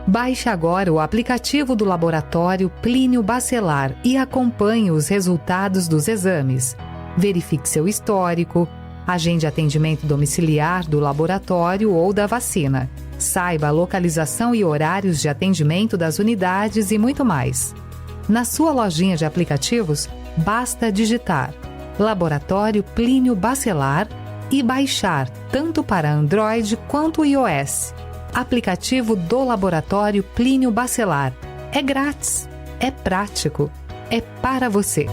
Baixe agora o aplicativo do Laboratório Plínio Bacelar e acompanhe os resultados dos exames. Verifique seu histórico, agende atendimento domiciliar do laboratório ou da vacina. Saiba a localização e horários de atendimento das unidades e muito mais. Na sua lojinha de aplicativos, basta digitar Laboratório Plínio Bacelar e baixar tanto para Android quanto iOS. Aplicativo do Laboratório Plínio Bacelar. É grátis, é prático, é para você.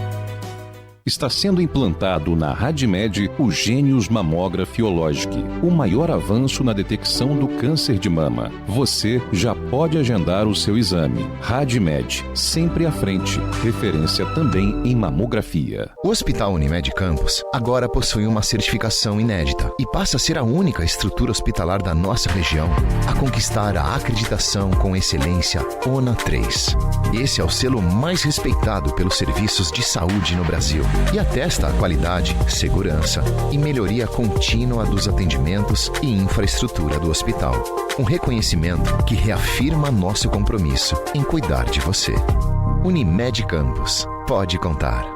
Está sendo implantado na RadMed o Gênios Mammography Oncology, o maior avanço na detecção do câncer de mama. Você já pode agendar o seu exame. RadMed, sempre à frente. Referência também em mamografia. O Hospital Unimed Campos agora possui uma certificação inédita e passa a ser a única estrutura hospitalar da nossa região a conquistar a acreditação com excelência ONA 3. Esse é o selo mais respeitado pelos serviços de saúde no Brasil e atesta a qualidade, segurança e melhoria contínua dos atendimentos e infraestrutura do hospital. Um reconhecimento que reafirma nosso compromisso em cuidar de você. Unimed Campos. Pode contar.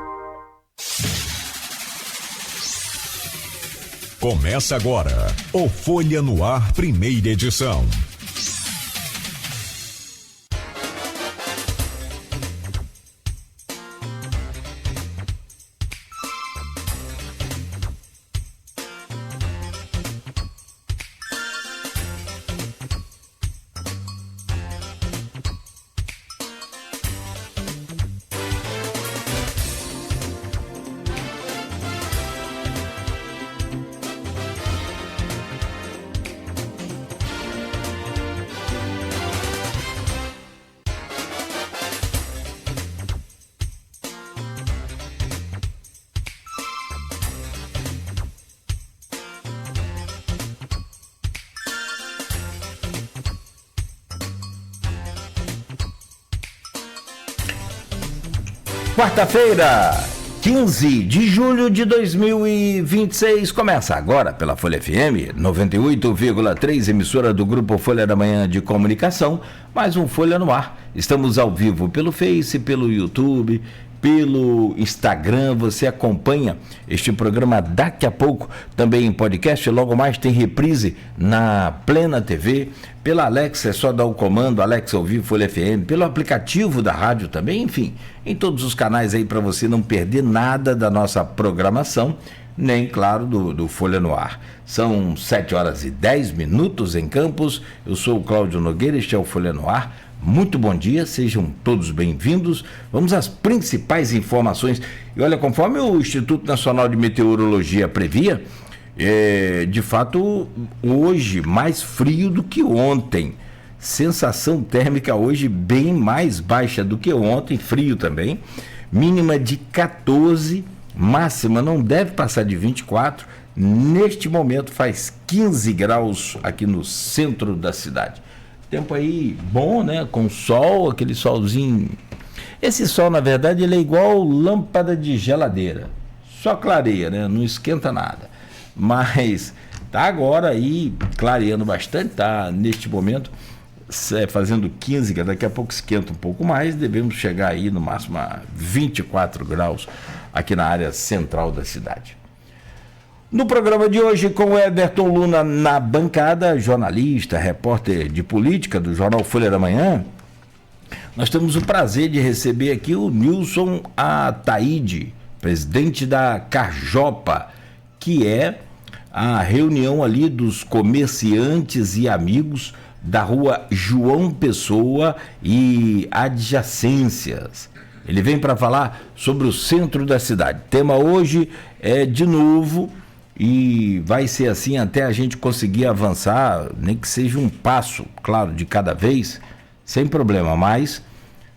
Começa agora o Folha no Ar, primeira edição. Quarta-feira, 15 de julho de 2026, começa agora pela Folha FM 98,3, emissora do Grupo Folha da Manhã de Comunicação, mais um Folha no Ar. Estamos ao vivo pelo Face, pelo YouTube, pelo Instagram. Você acompanha este programa daqui a pouco também em podcast, logo mais tem reprise na Plena TV, pela Alexa, é só dar o comando Alexa ouvir Folha FM, pelo aplicativo da rádio também, enfim, em todos os canais aí para você não perder nada da nossa programação, nem, claro, do Folha no Ar. São 7h10 em Campos, eu sou o Cláudio Nogueira, este é o Folha no Ar. Muito bom dia, sejam todos bem-vindos. Vamos às principais informações. E olha, conforme o Instituto Nacional de Meteorologia previa, de fato, hoje mais frio do que ontem. Sensação térmica hoje bem mais baixa do que ontem, frio também. Mínima de 14, máxima não deve passar de 24. Neste momento faz 15 graus aqui no centro da cidade. Tempo aí bom, né? Com sol, aquele solzinho. Esse sol, na verdade, ele é igual lâmpada de geladeira. Só clareia, né? Não esquenta nada. Mas tá agora aí clareando bastante, tá neste momento fazendo 15 graus, daqui a pouco esquenta um pouco mais, devemos chegar aí no máximo a 24 graus aqui na área central da cidade. No programa de hoje, com o Everton Luna na bancada, jornalista, repórter de política do jornal Folha da Manhã, nós temos o prazer de receber aqui o Nilson Ataíde, presidente da Carjopa, que é a reunião ali dos comerciantes e amigos da rua João Pessoa e adjacências. Ele vem para falar sobre o centro da cidade. O tema hoje é de novo e vai ser assim até a gente conseguir avançar, nem que seja um passo, claro, de cada vez, sem problema, mas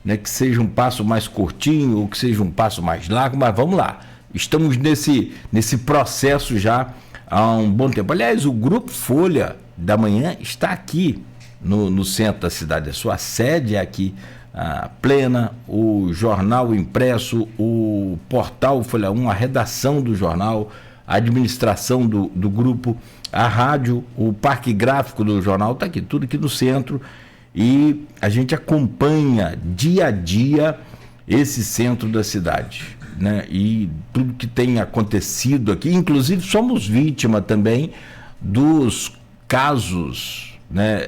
né, que seja um passo mais curtinho ou que seja um passo mais largo, mas vamos lá. Estamos nesse processo já há um bom tempo. Aliás, o Grupo Folha da Manhã está aqui no centro da cidade. A sua sede é aqui, a Plena, o jornal impresso, o portal Folha 1, a redação do jornal, a administração do grupo, a rádio, o parque gráfico do jornal, está aqui, tudo aqui no centro. e a gente acompanha dia a dia esse centro da cidade, né? E tudo que tem acontecido aqui, inclusive somos vítima também dos casos, né,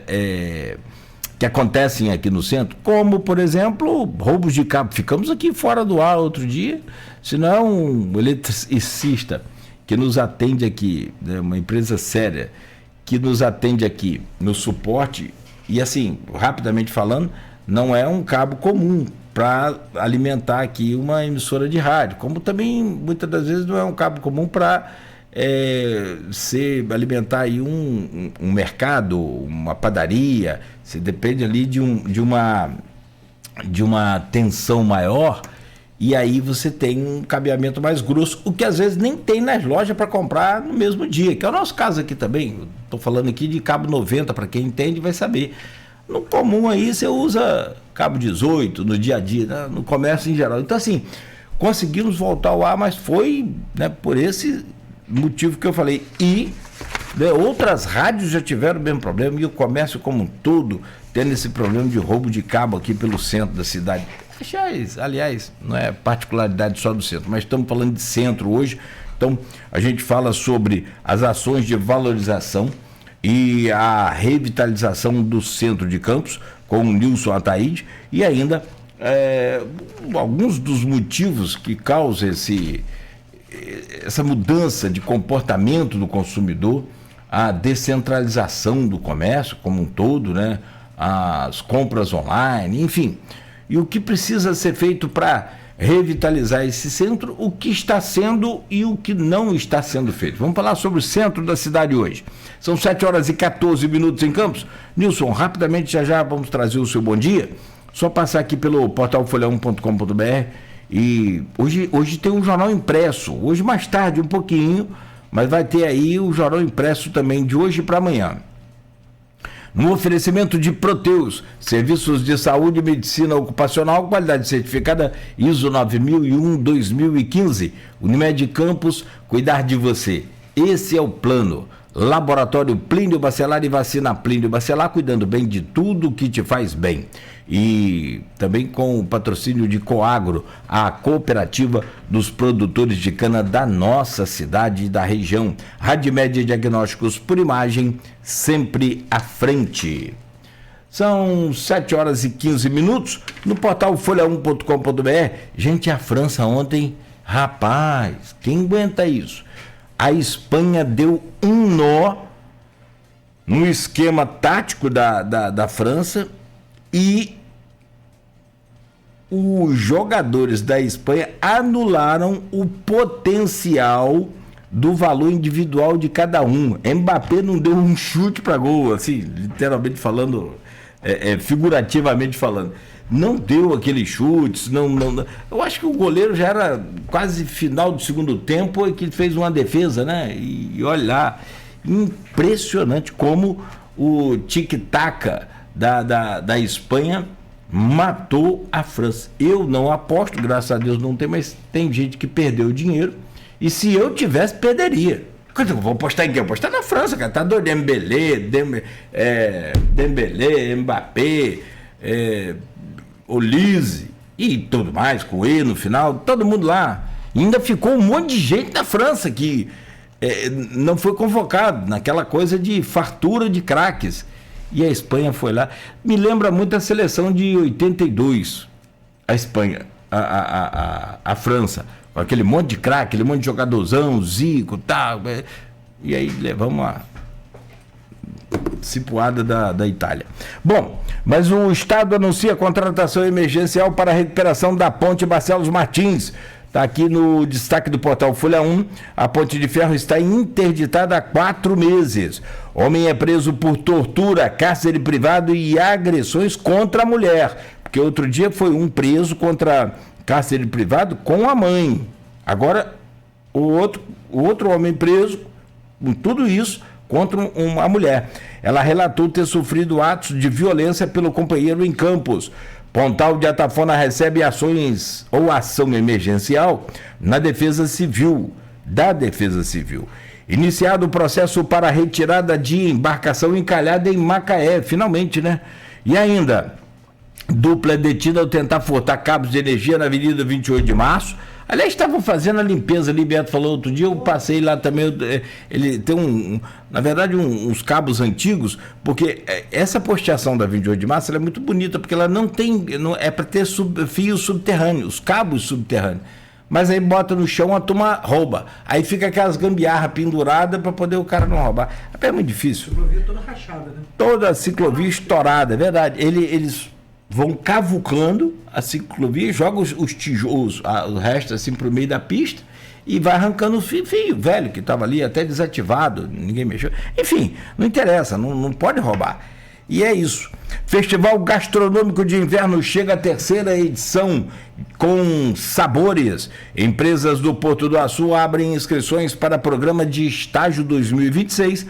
que acontecem aqui no centro, como, por exemplo, roubos de cabo. Ficamos aqui fora do ar outro dia, senão um eletricista que nos atende aqui, né, uma empresa séria, que nos atende aqui no suporte, e assim, rapidamente falando, não é um cabo comum para alimentar aqui uma emissora de rádio, como também muitas das vezes não é um cabo comum para alimentar aí um mercado, uma padaria. Você depende ali de uma tensão maior, e aí você tem um cabeamento mais grosso, o que às vezes nem tem nas lojas para comprar no mesmo dia, que é o nosso caso aqui também. Estou falando aqui de cabo 90, para quem entende vai saber. No comum aí você usa cabo 18 no dia a dia, né? No comércio em geral. Então assim, conseguimos voltar ao ar, mas foi, né, por esse motivo que eu falei. E, né, outras rádios já tiveram o mesmo problema, e o comércio como um todo tendo esse problema de roubo de cabo aqui pelo centro da cidade. Aliás, não é particularidade só do centro, mas estamos falando de centro hoje. Então a gente fala sobre as ações de valorização e a revitalização do centro de Campos com o Nilson Ataíde, e ainda alguns dos motivos que causam essa mudança de comportamento do consumidor, a descentralização do comércio como um todo, né? As compras online, enfim, e o que precisa ser feito para revitalizar esse centro, o que está sendo e o que não está sendo feito. Vamos falar sobre o centro da cidade hoje. São 7h14 em Campos. Nilson, rapidamente, já vamos trazer o seu bom dia. Só passar aqui pelo portal folha1.com.br, e hoje tem um jornal impresso, hoje mais tarde um pouquinho, mas vai ter aí o jornal impresso também de hoje para amanhã. No oferecimento de Proteus, serviços de saúde e medicina ocupacional, qualidade certificada ISO 9001-2015. Unimed Campos, cuidar de você. Esse é o plano. Laboratório Plínio Bacelar e vacina Plínio Bacelar, cuidando bem de tudo que te faz bem. E também com o patrocínio de Coagro, a cooperativa dos produtores de cana da nossa cidade e da região. Radmed Diagnósticos por imagem, sempre à frente. São 7h15 no portal folha1.com.br. Gente, a França ontem, rapaz, quem aguenta isso? A Espanha deu um nó no esquema tático da França, e os jogadores da Espanha anularam o potencial do valor individual de cada um. Mbappé não deu um chute para gol, assim, literalmente falando, figurativamente falando. Não deu aqueles chutes, não. Eu acho que o goleiro já era quase final do segundo tempo e que fez uma defesa, né? E olha lá, impressionante como o tic-tac da Espanha matou a França. Eu não aposto, graças a Deus não tem, mas tem gente que perdeu dinheiro, e se eu tivesse, perderia. Eu vou apostar em quem? Apostar na França, cara. Tá doido, Dembélé, Mbappé, Olise e tudo mais, Coelho no final, todo mundo lá. E ainda ficou um monte de gente da França que não foi convocado, naquela coisa de fartura de craques. E a Espanha foi lá. Me lembra muito a seleção de 82, a Espanha, a França, com aquele monte de craque, aquele monte de jogadorzão, Zico, tal. E aí levamos a cipuada da Itália. Bom, mas o Estado anuncia a contratação emergencial para a recuperação da ponte Barcelos Martins. Está aqui no destaque do portal Folha 1. A ponte de ferro está interditada há 4 meses. Homem é preso por tortura, cárcere privado e agressões contra a mulher. Porque outro dia foi um preso contra cárcere privado com a mãe. Agora, o outro homem preso com tudo isso contra uma mulher. Ela relatou ter sofrido atos de violência pelo companheiro em Campos. Pontal de Atafona recebe ações ou ação emergencial da Defesa Civil. Iniciado o processo para a retirada de embarcação encalhada em Macaé, finalmente, né? E ainda, dupla é detida ao tentar furtar cabos de energia na Avenida 28 de Março. Aliás, estavam fazendo a limpeza ali, Beto falou outro dia, eu passei lá também, ele tem na verdade, uns cabos antigos, porque essa posteação da 28 de Março ela é muito bonita, porque ela não é para ter fios subterrâneos, cabos subterrâneos. Mas aí bota no chão, a turma rouba. Aí fica aquelas gambiarra penduradas para poder o cara não roubar. É muito difícil. A ciclovia toda rachada, né? Toda a ciclovia estourada, é verdade. Eles vão cavucando a ciclovia, jogam os tijolos, o resto assim para o meio da pista e vai arrancando o fio velho que estava ali, até desativado, ninguém mexeu. Enfim, não interessa, não pode roubar. E é isso. Festival Gastronômico de Inverno chega à 3ª edição com sabores. Empresas do Porto do Açu abrem inscrições para programa de estágio 2026.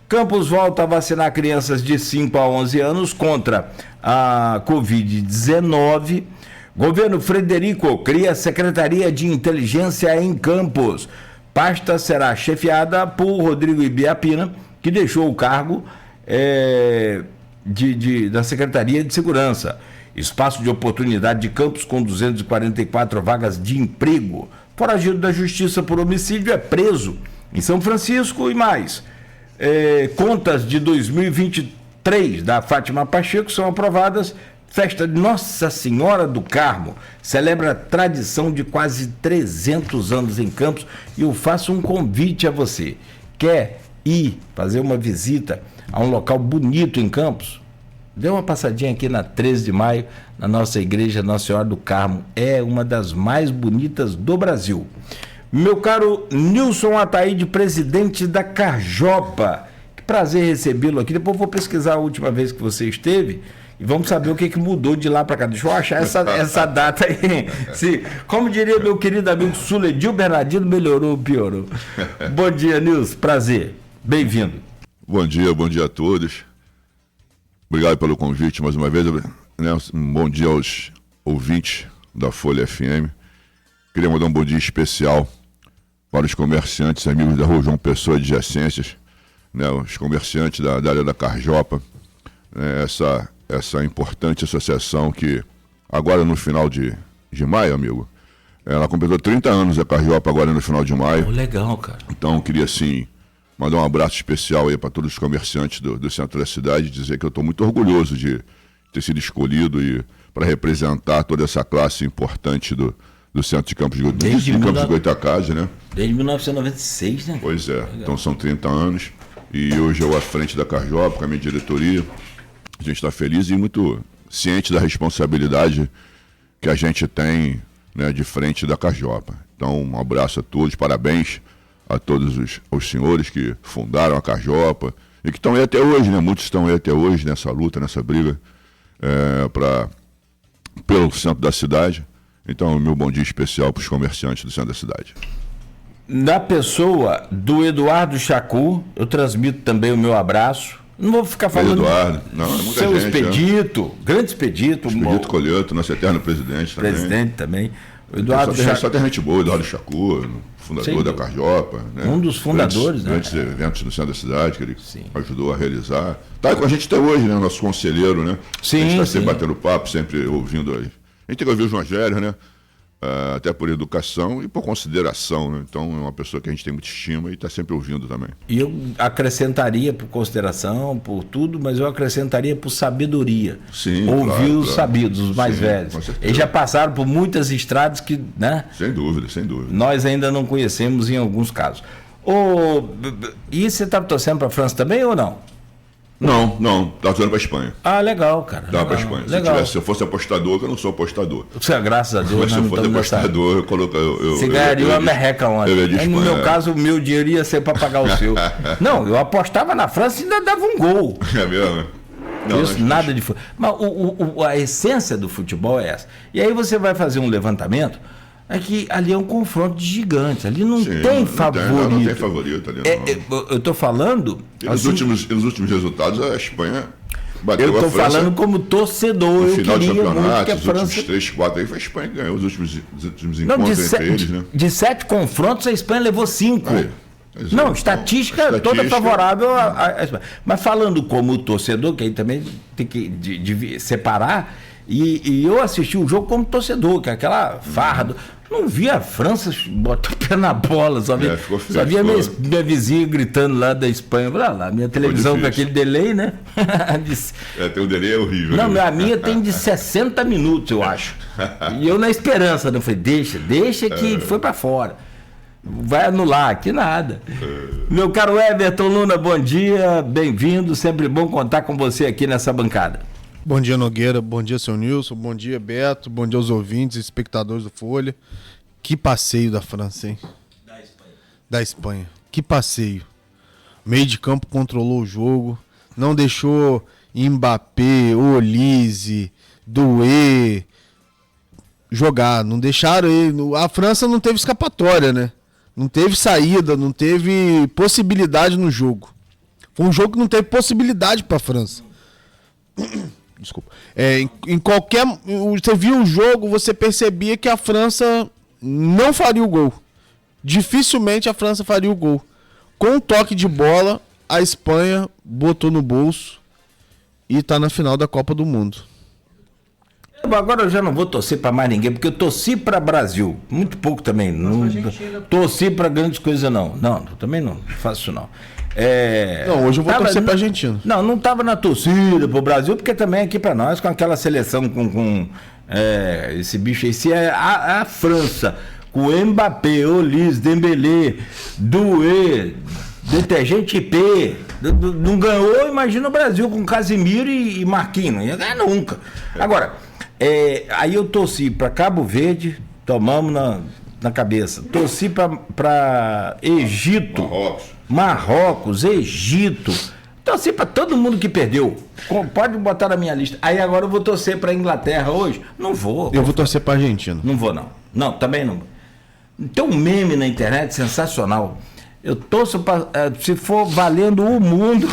Campos volta a vacinar crianças de 5 a 11 anos contra a Covid-19. Governo Frederico cria Secretaria de Inteligência em Campos. Pasta será chefiada por Rodrigo Ibiapina, que deixou o cargo da Secretaria de Segurança. Espaço de oportunidade de Campos com 244 vagas de emprego. Foragido da Justiça por homicídio é preso em São Francisco e mais. Contas de 2023 da Fátima Pacheco são aprovadas. Festa de Nossa Senhora do Carmo celebra a tradição de quase 300 anos em Campos. E eu faço um convite a você. Quer ir fazer uma visita a um local bonito em Campos? Dê uma passadinha aqui na 13 de maio, na nossa igreja Nossa Senhora do Carmo. É uma das mais bonitas do Brasil. Meu caro Nilson Ataíde, presidente da Carjopa. Que prazer recebê-lo aqui. Depois eu vou pesquisar a última vez que você esteve e vamos saber o que mudou de lá para cá. Deixa eu achar essa data aí. Como diria meu querido amigo Suledil Bernardino, melhorou ou piorou? Bom dia, Nilson. Prazer. Bem-vindo. Bom dia a todos. Obrigado pelo convite mais uma vez. Um bom dia aos ouvintes da Folha FM. Queria mandar um bom dia especial para os comerciantes, amigos da Rua João Pessoa de adjacências, os comerciantes da área da Carjopa, essa importante associação que agora no final de maio, amigo, ela completou 30 anos a Carjopa agora no final de maio. Legal, cara. Então eu queria assim mandar um abraço especial aí para todos os comerciantes do centro da cidade, dizer que eu estou muito orgulhoso de ter sido escolhido e para representar toda essa classe importante do centro de Campos de Goytacazes, né? Desde 1996, né? Pois é. Legal. Então são 30 anos e hoje eu à frente da Carjopa, com a minha diretoria, a gente está feliz e muito ciente da responsabilidade que a gente tem, né, de frente da Carjopa. Então um abraço a todos, parabéns a todos os senhores que fundaram a Carjopa e que estão aí até hoje, né? Muitos estão aí até hoje nessa luta, nessa briga pelo centro da cidade. Então, meu bom dia especial para os comerciantes do centro da cidade. Na pessoa do Eduardo Chacu, eu transmito também o meu abraço. Não vou ficar falando. Eduardo, não, é muita seu gente. Expedito, grande Expedito. Expedito Colheto, nosso eterno presidente também. Presidente também. O Eduardo só tem gente boa, Eduardo Chacu, fundador da Carjopa. Né? Um dos fundadores, grandes eventos no centro da cidade que ele ajudou a realizar. Está com a gente até hoje, né? Nosso conselheiro, né? Sim, a gente está sempre batendo papo, sempre ouvindo aí. A gente tem que ouvir o João Gério, né? Até por educação e por consideração, né? Então é uma pessoa que a gente tem muita estima e está sempre ouvindo também. E eu acrescentaria por consideração, por tudo, mas eu acrescentaria por sabedoria. Sim, ouvir os sabidos, os mais velhos. Eles já passaram por muitas estradas que, né? Sem dúvida. Nós ainda não conhecemos em alguns casos. E você está torcendo para a França também ou não? Não, estava torcendo para a Espanha. Ah, legal, cara. Estava para a Espanha. Se eu fosse apostador, que eu não sou apostador. Graças a Deus. Mas se eu fosse apostador, eu coloco. Você ganharia uma merreca ontem. No meu caso, o meu dinheiro ia ser para pagar o seu. Não, eu apostava na França e ainda dava um gol. É mesmo? Não, isso, nada de futebol. Mas a essência do futebol é essa. E aí você vai fazer um levantamento. É que ali é um confronto de gigantes. Ali não tem favorito. Não tem favorito ali. Eu estou falando. Nos últimos resultados, a Espanha bateu a França. Eu estou falando como torcedor. No final do campeonato, os últimos 3, 4 aí foi a Espanha que ganhou os últimos encontros entre eles, né? De 7 confrontos, a Espanha levou 5. Exato. Não, estatística toda favorável a Espanha. Mas falando como torcedor, que aí também tem que separar, e eu assisti o jogo como torcedor, que é aquela farra. Não vi a França botar o pé na bola, só vi minha vizinha gritando lá da Espanha. Lá, minha televisão com aquele delay, né? Tem um delay horrível. Não, a minha tem de 60 minutos, eu acho. E eu na esperança, né? Eu falei, deixa que foi pra fora. Vai anular, que nada. Meu caro Everton Luna, bom dia, bem-vindo, sempre bom contar com você aqui nessa bancada. Bom dia, Nogueira, bom dia, seu Nilson, bom dia, Beto, bom dia aos ouvintes e espectadores do Folha. Que passeio da França, hein? Da Espanha. Que passeio. Meio de campo controlou o jogo, não deixou Mbappé, Olise, Doué jogar, não deixaram ele. A França não teve escapatória, né? Não teve saída, não teve possibilidade no jogo. Foi um jogo que não teve possibilidade para a França. Desculpa. Em qualquer. Você viu o jogo, você percebia que a França não faria o gol. Dificilmente a França faria o gol. Com um toque de bola, a Espanha botou no bolso e tá na final da Copa do Mundo. Agora eu já não vou torcer para mais ninguém, porque eu torci para Brasil. Muito pouco também. Não torci para grandes coisas, não. Não, também não faço isso, não. Não, hoje eu vou torcer para Argentina. Não estava na torcida pro Brasil, porque também aqui para nós, com aquela seleção com esse bicho aí, se é a França, com Mbappé, Olise, Dembélé, Doué, detergente IP, não ganhou, imagina o Brasil com Casimiro e Marquinhos, não ia ganhar nunca. Agora, aí eu torci para Cabo Verde, tomamos na cabeça, torci para Egito, Marrocos, Egito, torci para todo mundo que perdeu. Pode botar na minha lista. Aí agora eu vou torcer para Inglaterra hoje? Não vou. Eu vou torcer para Argentina. Não vou, não. Não, também não. Tem um meme na internet sensacional. Eu torço para, se for valendo o mundo,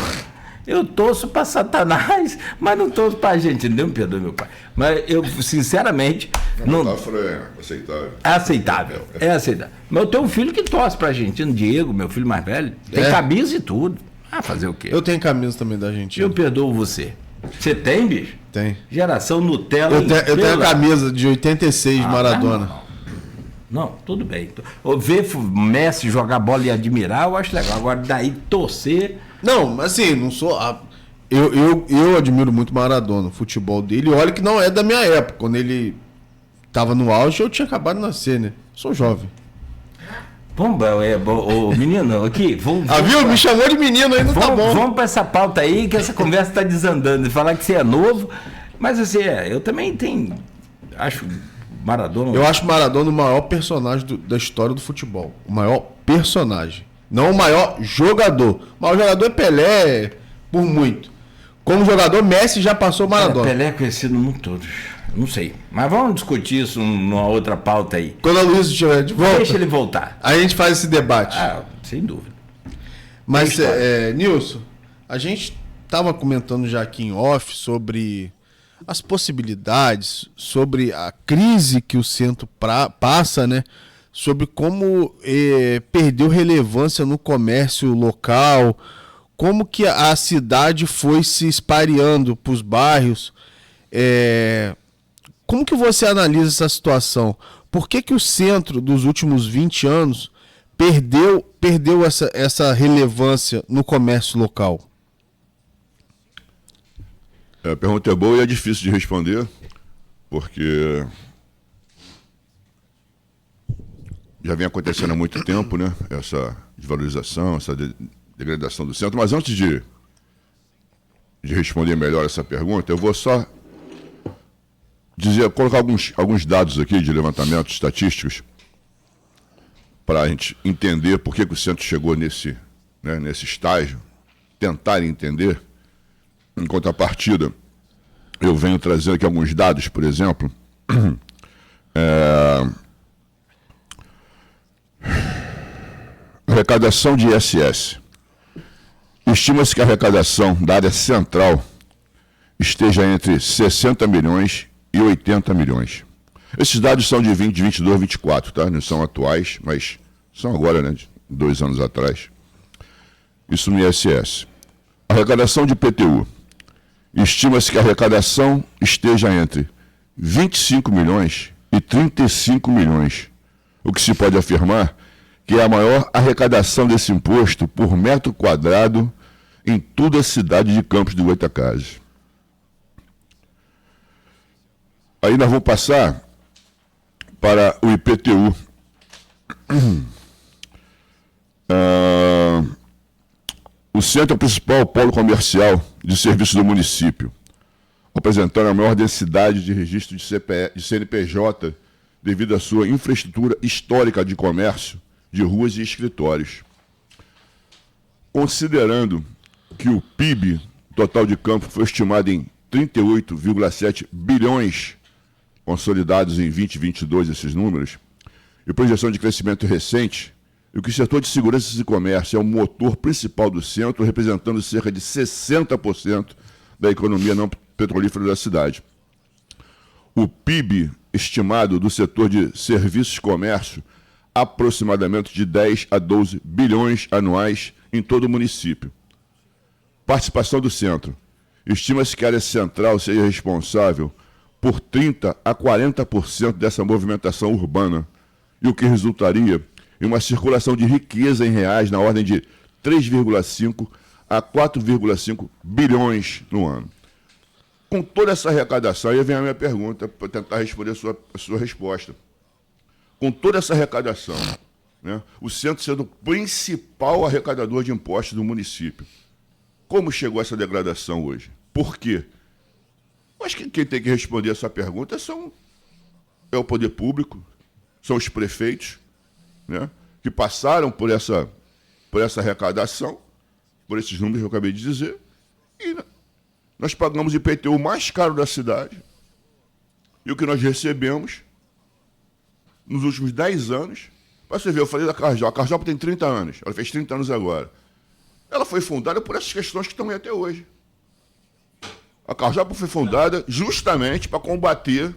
eu torço para Satanás, mas não torço para Argentina. Deus me perdoe, meu pai. Mas eu, sinceramente... Não, é aceitável. É aceitável, é aceitável. Mas eu tenho um filho que torce para a Argentina, Diego, meu filho mais velho. Tem camisa e tudo. Fazer o quê? Eu tenho camisa também da Argentina. Eu perdoo você. Você tem, bicho? Tem. Geração Nutella. Eu tenho a camisa de 86 de Maradona. Não, tudo bem. Ver Messi jogar bola e admirar, eu acho legal. Agora, daí torcer... Não, assim, não sou... Eu admiro muito Maradona, o futebol dele. Olha que não é da minha época. Quando ele tava no auge, eu tinha acabado de nascer, né? Sou jovem. Vamos, menino, aqui, vamos... viu? Me chamou de menino aí, não tá bom. Vamos pra essa pauta aí, que essa conversa tá desandando. De falar que você é novo, mas assim, eu também acho Maradona... Eu acho Maradona o maior personagem da história do futebol. O maior personagem. Não o maior jogador. O maior jogador é Pelé, por muito. Como jogador, Messi já passou Maradona. Pelé é conhecido no mundo todo. Não sei. Mas vamos discutir isso numa outra pauta aí. Quando a Luiz estiver de volta... Deixa ele voltar. Aí a gente faz esse debate. Sem dúvida. Mas, Nilson, a gente estava comentando já aqui em off sobre as possibilidades, sobre a crise que o centro passa, né? Sobre como perdeu relevância no comércio local, como que a cidade foi se espalhando para os bairros. Como que você analisa essa situação? Por que o centro dos últimos 20 anos perdeu essa relevância no comércio local? A pergunta é boa e é difícil de responder, porque já vem acontecendo há muito tempo, né? Essa desvalorização, essa degradação do centro. Mas antes de responder melhor essa pergunta, eu vou só colocar alguns dados aqui de levantamentos estatísticos para a gente entender por que o centro chegou nesse estágio, tentar entender. Em contrapartida, eu venho trazendo aqui alguns dados, por exemplo, arrecadação de ISS. Estima-se que a arrecadação da área central esteja entre 60 milhões e 80 milhões. Esses dados são de 20, 22, 24, tá? Não são atuais, mas são agora, né? 2 anos atrás. Isso no ISS. Arrecadação de IPTU. Estima-se que a arrecadação esteja entre 25 milhões e 35 milhões, o que se pode afirmar que é a maior arrecadação desse imposto por metro quadrado em toda a cidade de Campos do Goytacazes. Aí nós vamos passar para o IPTU. O centro é o principal polo comercial de serviços do município, apresentando a maior densidade de registro de CNPJ devido à sua infraestrutura histórica de comércio, de ruas e escritórios. Considerando que o PIB total de Campos foi estimado em 38,7 bilhões consolidados em 2022, esses números, e projeção de crescimento recente, e que o setor de segurança e comércio é o motor principal do centro, representando cerca de 60% da economia não petrolífera da cidade. O PIB estimado do setor de serviços e comércio, aproximadamente de 10 a 12 bilhões anuais em todo o município. Participação do centro. Estima-se que a área central seja responsável por 30 a 40% dessa movimentação urbana, e o que resultaria em uma circulação de riqueza em reais na ordem de 3,5 a 4,5 bilhões no ano. Com toda essa arrecadação, aí vem a minha pergunta, para tentar responder a sua resposta. Com toda essa arrecadação, né, o centro sendo o principal arrecadador de impostos do município, como chegou a essa degradação hoje? Por quê? Eu acho que quem tem que responder essa pergunta é o poder público, são os prefeitos, né, que passaram por essa arrecadação, por esses números que eu acabei de dizer, e nós pagamos o IPTU mais caro da cidade, e o que nós recebemos nos últimos 10 anos, para você ver, eu falei da Carjop, a Carjop tem 30 anos, ela fez 30 anos agora. Ela foi fundada por essas questões que estão aí até hoje. A Carjop foi fundada justamente para combater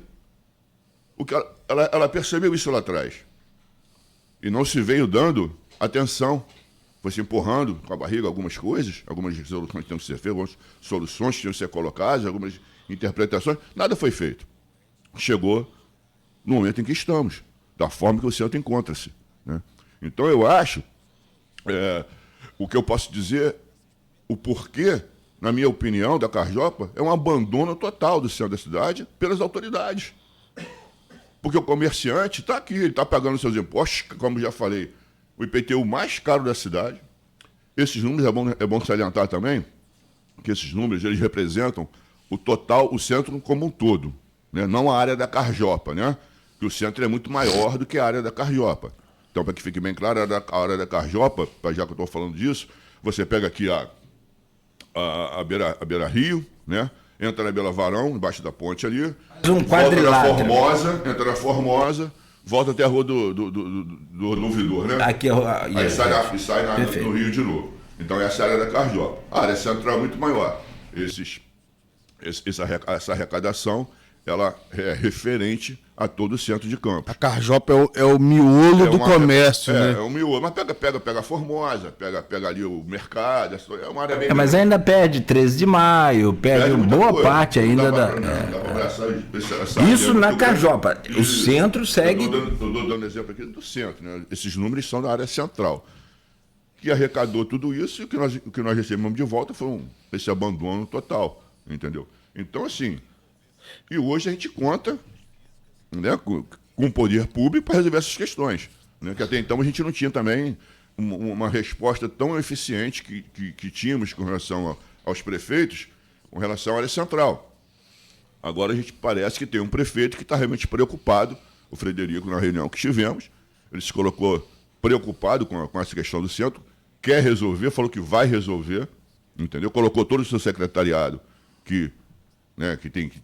o que ela percebeu isso lá atrás. E não se veio dando atenção. Foi se empurrando com a barriga algumas coisas, algumas resoluções tinham que ser feitas, algumas soluções tinham que ser colocadas, algumas interpretações. Nada foi feito. Chegou no momento em que estamos, da forma que o centro encontra-se, né? Então eu acho, o que eu posso dizer, o porquê, na minha opinião, da Carjopa, é um abandono total do centro da cidade pelas autoridades. Porque o comerciante está aqui, ele está pagando seus impostos, como já falei, o IPTU mais caro da cidade. Esses números, é bom salientar também, que esses números eles representam o total, o centro como um todo, né? Não a área da Carjopa, né? Que o centro é muito maior do que a área da Carjopa. Então, para que fique bem claro, a área da Carjopa, já que eu estou falando disso, você pega aqui a Beira Rio, né? Entra na Bela Varão, embaixo da ponte ali. Um quadrilátero. Entra na Formosa, volta até a rua do Ouvidor, né? Aqui aí sai no Rio de novo. Então essa área da Carjopa. A área central é muito maior. Essa arrecadação, ela é referente a todo o centro de Campos. A Carjopa é o miolo do comércio, né? É o miolo. Mas pega a Formosa, pega ali o mercado. É uma área bem... mas ainda perde 13 de maio, perde boa coisa. Parte ainda da... Isso na Carjopa. O centro segue... Estou dando exemplo aqui do centro, né? Esses números são da área central. Que arrecadou tudo isso e o que nós recebemos de volta foi esse abandono total, entendeu? Então, assim... E hoje a gente conta, né, com o poder público para resolver essas questões, né, que até então a gente não tinha também uma resposta tão eficiente que tínhamos com relação aos prefeitos, com relação à área central. Agora a gente parece que tem um prefeito que está realmente preocupado, o Frederico, na reunião que tivemos, ele se colocou preocupado com essa questão do centro, quer resolver, falou que vai resolver, entendeu? Colocou todo o seu secretariado que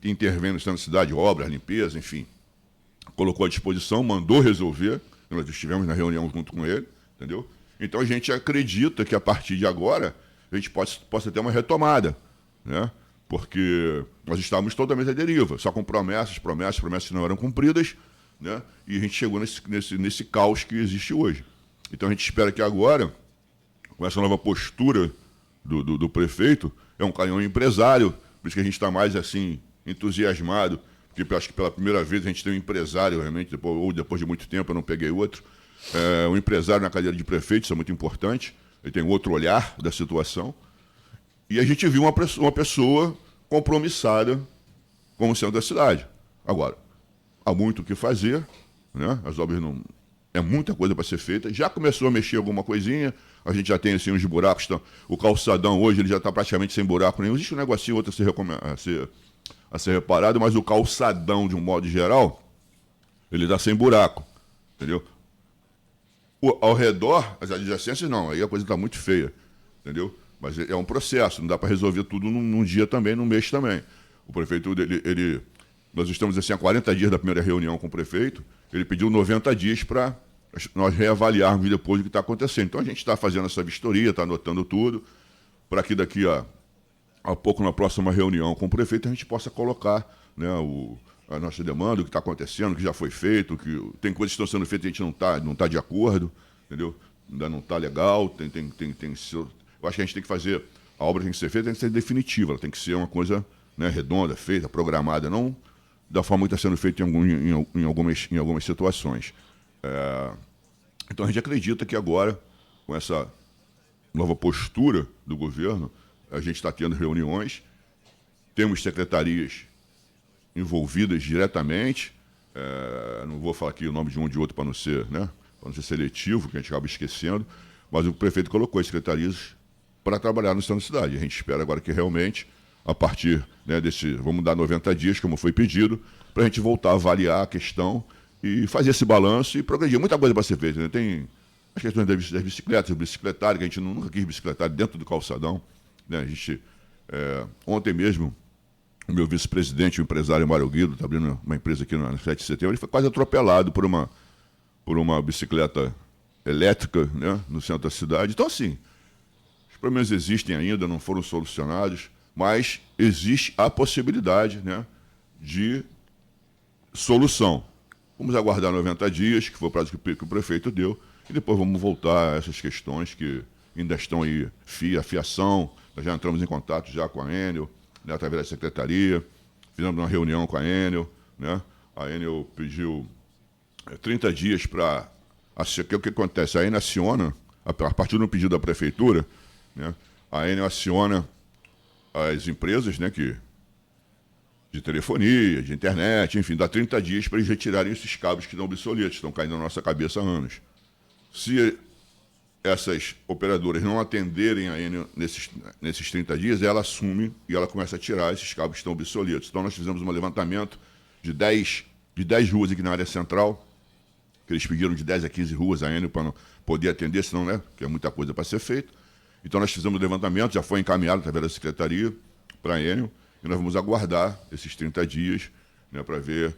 intervém no centro da cidade, obras, limpeza, enfim, colocou à disposição, mandou resolver, nós estivemos na reunião junto com ele, entendeu? Então a gente acredita que a partir de agora a gente possa ter uma retomada, né? Porque nós estávamos totalmente à deriva, só com promessas que não eram cumpridas, né? E a gente chegou nesse caos que existe hoje. Então a gente espera que agora, com essa nova postura do prefeito, é um empresário, por isso que a gente está mais assim, entusiasmado, porque acho que pela primeira vez a gente tem um empresário, realmente, depois de muito tempo, eu não peguei outro, um empresário na cadeira de prefeito, isso é muito importante, ele tem outro olhar da situação, e a gente viu uma pessoa compromissada com o centro da cidade. Agora, há muito o que fazer, né? As obras não... É muita coisa para ser feita. Já começou a mexer alguma coisinha, a gente já tem assim, uns buracos. Então, o calçadão hoje ele já está praticamente sem buraco nenhum. Existe um negocinho outro a ser reparado, mas o calçadão, de um modo geral, ele está sem buraco. Entendeu? Ao redor, as adjacências não, aí a coisa está muito feia. Entendeu? Mas é um processo, não dá para resolver tudo num dia também, num mês também. O prefeito, nós estamos assim, há 40 dias da primeira reunião com o prefeito, ele pediu 90 dias para nós reavaliarmos depois o que está acontecendo. Então a gente está fazendo essa vistoria, está anotando tudo, para que daqui a pouco, na próxima reunião com o prefeito, a gente possa colocar, né, a nossa demanda, o que está acontecendo, o que já foi feito, que tem coisas que estão sendo feitas e a gente não tá de acordo, entendeu? Ainda não está legal, eu acho que a gente tem que fazer, a obra tem que ser feita, tem que ser definitiva, ela tem que ser uma coisa, né, redonda, feita, programada, não da forma que está sendo feito em algumas situações. Então a gente acredita que agora, com essa nova postura do governo, a gente está tendo reuniões, temos secretarias envolvidas diretamente, não vou falar aqui o nome de um ou de outro para não ser seletivo, que a gente acaba esquecendo, mas o prefeito colocou as secretarias para trabalhar no centro da cidade. A gente espera agora que realmente, a partir, né, vamos dar 90 dias, como foi pedido, para a gente voltar a avaliar a questão e fazer esse balanço e progredir. Muita coisa para ser feita, né? Tem as questões das bicicletas, o bicicletário, que a gente nunca quis bicicletário dentro do calçadão, né? A gente, ontem mesmo, o meu vice-presidente, o empresário Mário Guido, está abrindo uma empresa aqui na 7 de setembro, ele foi quase atropelado por uma bicicleta elétrica, né, no centro da cidade. Então, assim, os problemas existem ainda, não foram solucionados, mas existe a possibilidade, né, de solução. Vamos aguardar 90 dias, que foi o prazo que o prefeito deu, e depois vamos voltar a essas questões que ainda estão aí, fiação, nós já entramos em contato já com a Enel, né, através da secretaria, fizemos uma reunião com a Enel, né, a Enel pediu 30 dias para... O que acontece? A Enel aciona, a partir do pedido da prefeitura, né, a Enel aciona as empresas, né, de telefonia, de internet, enfim, dá 30 dias para eles retirarem esses cabos que estão obsoletos, estão caindo na nossa cabeça há anos. Se essas operadoras não atenderem a Enel nesses 30 dias, ela assume e ela começa a tirar esses cabos que estão obsoletos. Então nós fizemos um levantamento de 10 ruas aqui na área central, que eles pediram de 10 a 15 ruas a Enel para não poder atender, senão, né, que é muita coisa para ser feita. Então nós fizemos o levantamento, já foi encaminhado através da secretaria para a Enel, e nós vamos aguardar esses 30 dias, né, para ver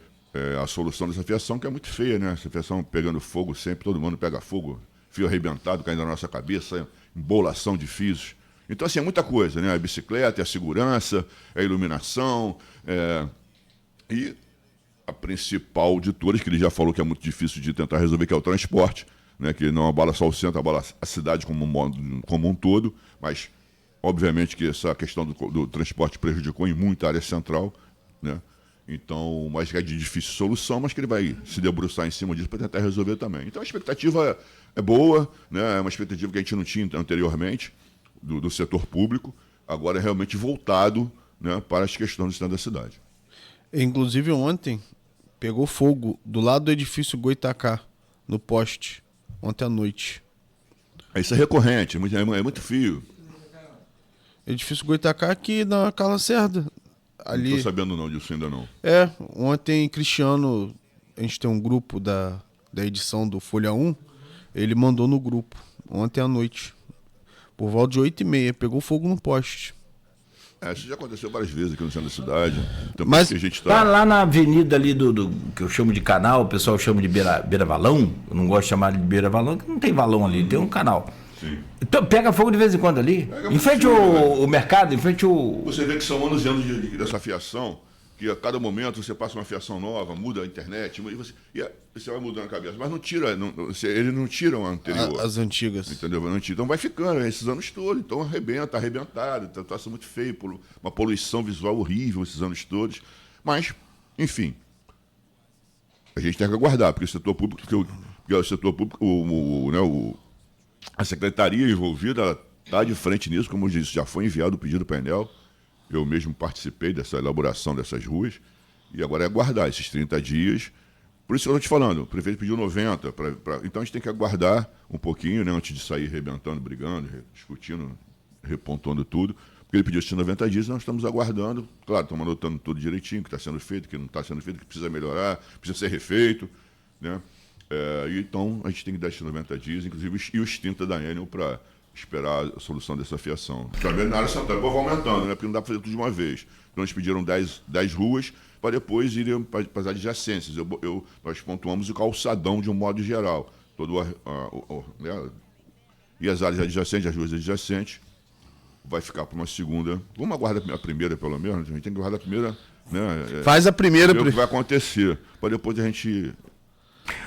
a solução dessa fiação, que é muito feia, né? Essa fiação pegando fogo sempre, todo mundo pega fogo, fio arrebentado caindo na nossa cabeça, embolação de fios. Então, assim, é muita coisa, né? A bicicleta, a segurança, a iluminação, e a principal de todas, que ele já falou que é muito difícil de tentar resolver, que é o transporte, né? Que não abala só o centro, abala a cidade como um todo, mas obviamente que essa questão do transporte prejudicou em muita área central, né? Então, mas é de difícil solução, mas que ele vai se debruçar em cima disso para tentar resolver também. Então a expectativa é boa, né? É uma expectativa que a gente não tinha anteriormente do setor público, agora é realmente voltado, né, para as questões do centro da cidade. Inclusive ontem pegou fogo do lado do edifício Goitacá, no poste, ontem à noite. Isso é recorrente, é muito fio. Edifício Goitacá aqui na Carla Lacerda. Ali... Não estou sabendo não disso ainda não. Ontem Cristiano, a gente tem um grupo da edição do Folha 1, ele mandou no grupo, ontem à noite, por volta de 8h30, pegou fogo no poste. Isso já aconteceu várias vezes aqui no centro da cidade. Então, mas que a gente tá lá na avenida ali do que eu chamo de canal, o pessoal chama de beira-valão, eu não gosto de chamar de beira-valão, porque não tem valão ali, tem um canal. Sim. Então, pega fogo de vez em quando ali, em frente ao mercado, em frente ao... Você vê que são anos e anos dessa fiação, que a cada momento você passa uma fiação nova, muda a internet, e você vai mudando a cabeça. Mas não tira, eles não tiram a anterior. As antigas. Entendeu? Então vai ficando esses anos todos. Então arrebentado. Está muito feio, uma poluição visual horrível esses anos todos. Mas, enfim, a gente tem que aguardar, porque o setor público, a secretaria envolvida está de frente nisso, como eu disse, já foi enviado o pedido para a Enel. Eu mesmo participei dessa elaboração dessas ruas, e agora é aguardar esses 30 dias. Por isso que eu estou te falando, o prefeito pediu 90, então a gente tem que aguardar um pouquinho, né, antes de sair arrebentando, brigando, discutindo, repontando tudo, porque ele pediu esses 90 dias, nós estamos aguardando, claro, estamos anotando tudo direitinho, o que está sendo feito, o que não está sendo feito, o que precisa melhorar, precisa ser refeito, né? Então a gente tem que dar esses 90 dias, inclusive, e os 30 da Enel para esperar a solução dessa fiação. Também na área central, depois vai aumentando, né? Porque não dá para fazer tudo de uma vez. Então eles pediram 10 ruas para depois irem para as adjacências. Nós pontuamos o calçadão de um modo geral. Né? E as áreas adjacentes, as ruas adjacentes, vai ficar para uma segunda. Vamos aguardar a primeira, pelo menos. A gente tem que aguardar a primeira. Né? Faz a primeira. O que vai acontecer, para depois a gente...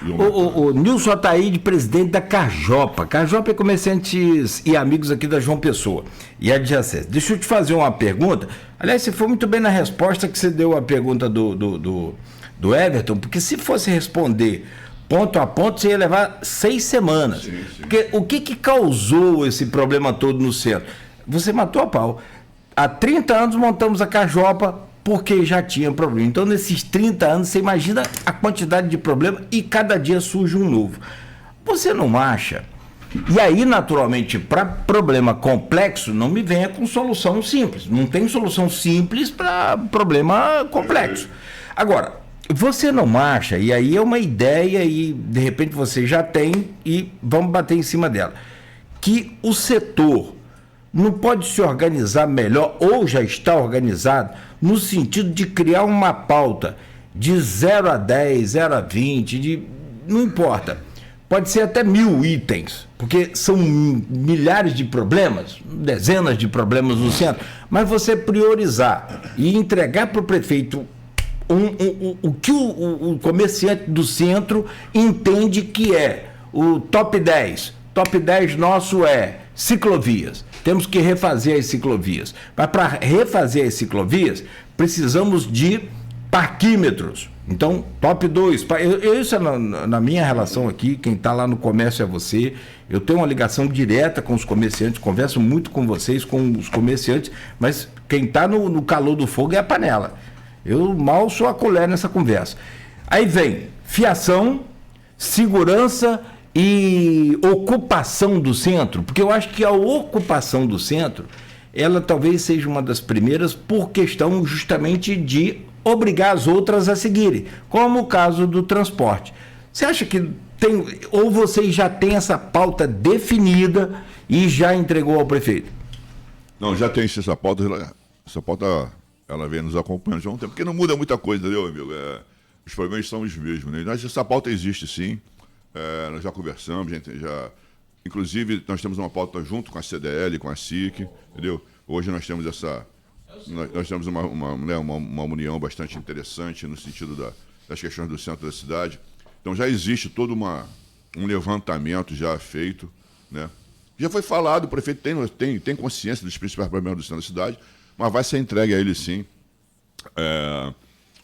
O Nilson Ataíde, presidente da Carjopa. Carjopa é comerciantes e amigos aqui da João Pessoa e adjacência. Deixa eu te fazer uma pergunta. Aliás, você foi muito bem na resposta que você deu à pergunta do Everton, porque se fosse responder ponto a ponto, você ia levar 6 semanas. Sim. Porque o que causou esse problema todo no centro? Você matou a pau. Há 30 anos montamos a Carjopa porque já tinha problema. Então, nesses 30 anos, você imagina a quantidade de problema e cada dia surge um novo. Você não acha? E aí, naturalmente, para problema complexo, não me venha com solução simples. Não tem solução simples para problema complexo. Agora, você não acha, e aí é uma ideia e de repente você já tem e vamos bater em cima dela, que o setor não pode se organizar melhor ou já está organizado no sentido de criar uma pauta de 0 a 10, 0 a 20, não importa. Pode ser até 1000 itens, porque são milhares de problemas, dezenas de problemas no centro, mas você priorizar e entregar para o prefeito o que o comerciante do centro entende que é o top 10. Top 10 nosso é ciclovias. Temos que refazer as ciclovias. Mas para refazer as ciclovias, precisamos de parquímetros. Então, top 2. Isso é na minha relação aqui, quem está lá no comércio é você. Eu tenho uma ligação direta com os comerciantes, converso muito com vocês, com os comerciantes, mas quem está no calor do fogo é a panela. Eu mal sou a colher nessa conversa. Aí vem fiação, segurança e ocupação do centro, porque eu acho que a ocupação do centro, ela talvez seja uma das primeiras por questão justamente de obrigar as outras a seguirem, como o caso do transporte. Você acha que tem, ou vocês já têm essa pauta definida e já entregou ao prefeito? Não, já tem essa pauta, ela vem nos acompanhando já há um tempo, porque não muda muita coisa, entendeu, amigo? Os problemas são os mesmos, né? Mas essa pauta existe sim. Nós já conversamos, inclusive nós temos uma pauta junto com a CDL, com a SIC, entendeu? Hoje nós temos nós temos uma união bastante interessante no sentido das questões do centro da cidade. Então já existe todo um levantamento já feito, né? Já foi falado, o prefeito tem consciência dos principais problemas do centro da cidade, mas vai ser entregue a ele sim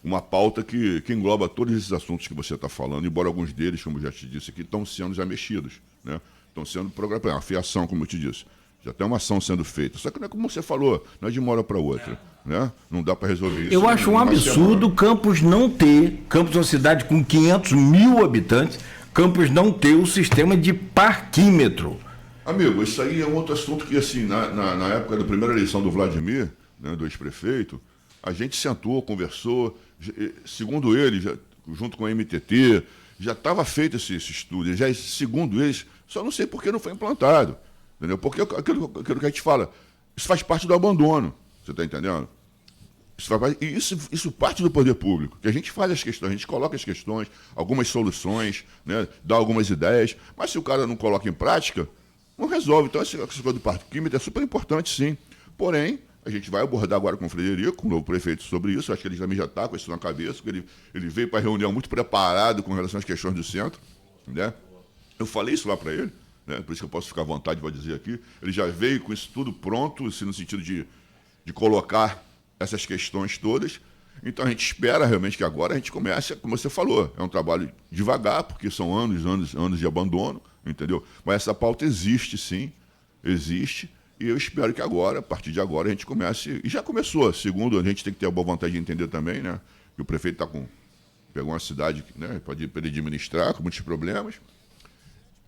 uma pauta que engloba todos esses assuntos que você está falando, embora alguns deles, como eu já te disse aqui, estão sendo já mexidos, né? Estão sendo programados. A fiação, como eu te disse, já tem uma ação sendo feita. Só que não é como você falou, não é de uma hora para outra, né? Não dá para resolver isso. Eu acho um absurdo Campos não ter, Campos é uma cidade com 500 mil habitantes, Campos não ter o sistema de parquímetro. Amigo, isso aí é um outro assunto que, assim, na época da primeira eleição do Vladimir, né, do ex-prefeito, a gente sentou, conversou, segundo ele, junto com a MTT, já estava feito esse estudo, já segundo eles, só não sei por que não foi implantado, entendeu? Porque aquilo que a gente fala, isso faz parte do abandono, você está entendendo? Isso parte do poder público, que a gente faz as questões, a gente coloca as questões, algumas soluções, né, dá algumas ideias, mas se o cara não coloca em prática, não resolve. Então essa coisa do parquímetro é super importante, sim. Porém, A gente vai abordar agora com o Frederico, com o novo prefeito, sobre isso. Acho que ele também já está com isso na cabeça, porque ele veio para a reunião muito preparado com relação às questões do centro, né? Eu falei isso lá para ele, né? Por isso que eu posso ficar à vontade, vou dizer aqui. Ele já veio com isso tudo pronto, assim, no sentido de colocar essas questões todas. Então a gente espera realmente que agora a gente comece, como você falou, é um trabalho devagar, porque são anos de abandono, entendeu? Mas essa pauta existe, sim, existe. E eu espero que agora, a partir de agora, a gente comece... E já começou. Segundo, a gente tem que ter a boa vontade de entender também, né? Que o prefeito pegou uma cidade, né? Pode ele administrar com muitos problemas.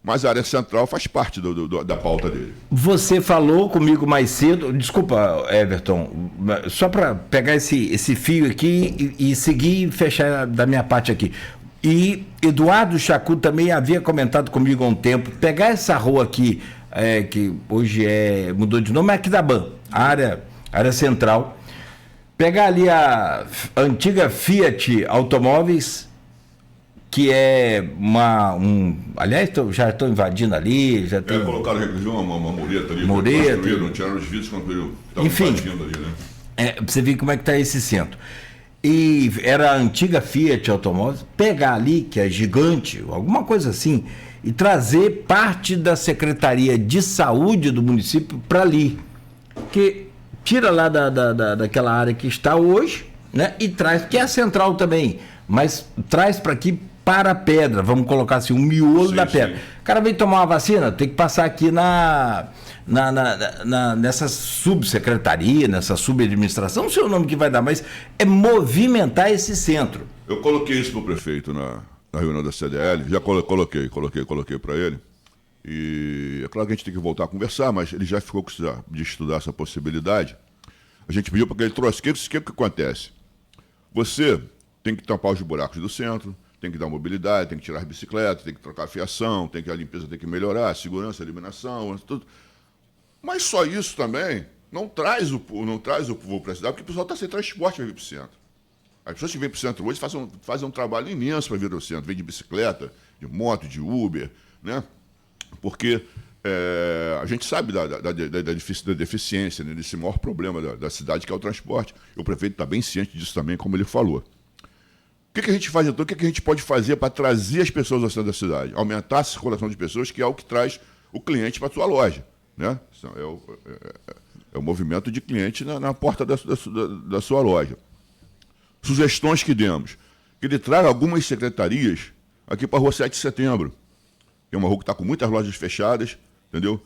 Mas a área central faz parte da pauta dele. Você falou comigo mais cedo... Desculpa, Everton. Só para pegar esse fio aqui e seguir e fechar da minha parte aqui. E Eduardo Chacu também havia comentado comigo há um tempo. Pegar essa rua aqui... que hoje mudou de nome, é Aquidabã, a área central. Pegar ali a antiga Fiat Automóveis, que é aliás, já estou invadindo ali. Colocaram uma mureta ali, não tiraram os vidros quando estavam invadindo ali, né? Você vê como é que está esse centro. E era a antiga Fiat Automóveis, pegar ali, que é gigante, alguma coisa assim, e trazer parte da Secretaria de Saúde do município para ali. Que tira lá daquela área que está hoje, né? E traz, que é a central também, mas traz para aqui para a pedra, vamos colocar assim, um miolo da pedra. Sim. O cara vem tomar uma vacina, tem que passar aqui nessa subsecretaria, nessa subadministração, não sei o nome que vai dar, mas é movimentar esse centro. Eu coloquei isso para o prefeito na reunião da CDL, já coloquei para ele, e é claro que a gente tem que voltar a conversar, mas ele já ficou de estudar essa possibilidade. A gente pediu para que ele trouxe, o que acontece? Você tem que tampar os buracos do centro, tem que dar mobilidade, tem que tirar as bicicletas, tem que trocar a fiação, a limpeza tem que melhorar, a segurança, a iluminação, tudo. Mas só isso também não traz o povo para a cidade, porque o pessoal está sem transporte para vir para o centro. As pessoas que vêm para o centro hoje fazem um trabalho imenso para vir ao centro. Vêm de bicicleta, de moto, de Uber, né? Porque a gente sabe da deficiência, né? Desse maior problema da cidade, que é o transporte. E o prefeito está bem ciente disso também, como ele falou. O que a gente faz, então? O que a gente pode fazer para trazer as pessoas ao centro da cidade? Aumentar a circulação de pessoas, que é o que traz o cliente para a sua loja, né? É o movimento de cliente na porta da sua loja. Sugestões que demos. Que ele traga algumas secretarias aqui para a Rua 7 de Setembro. Que é uma rua que está com muitas lojas fechadas, entendeu?